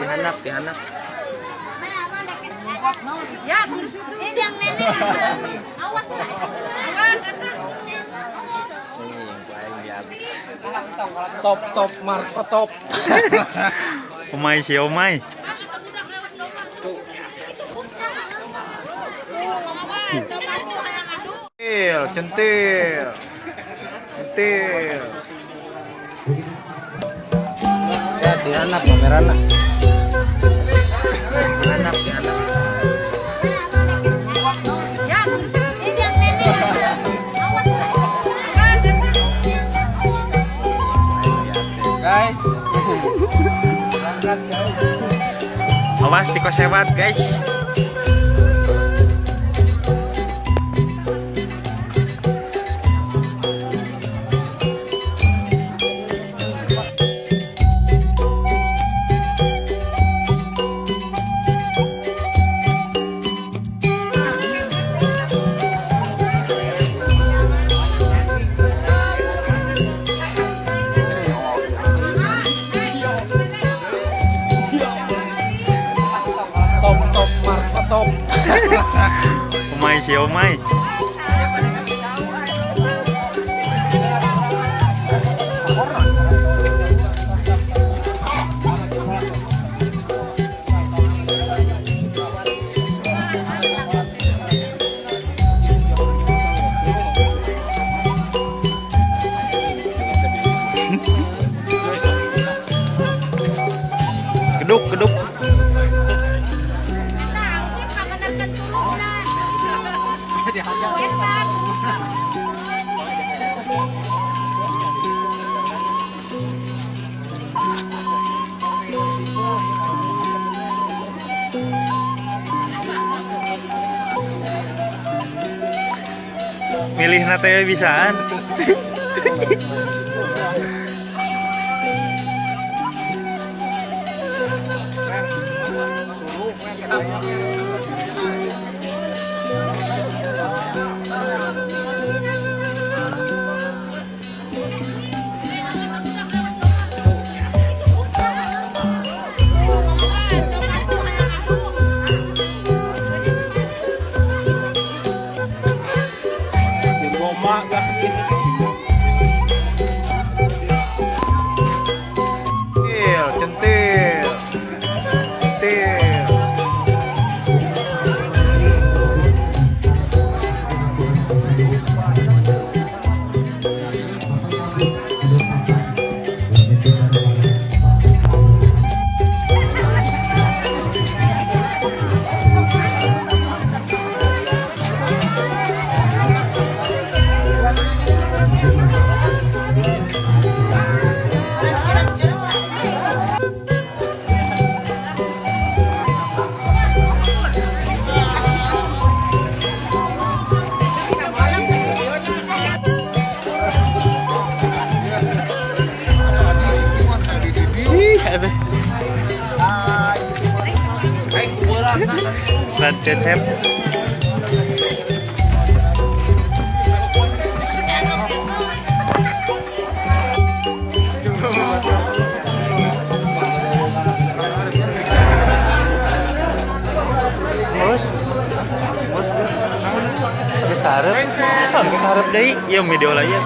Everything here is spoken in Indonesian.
Tihanap. Ya, ini yang nenek. Awas, itu. Top Marco top. Umay si Umay. Centil. Ya, tihanap pamerana. Tihanap. Ya, ini yang nenek. Awas, itu. Guys. Awas tikus hebat guys. Top Marco top. Umay si Umay. Geduk. Milih nate bisaan. Centil. Slat cecep. Geus karep deui, ieu video lah ieu.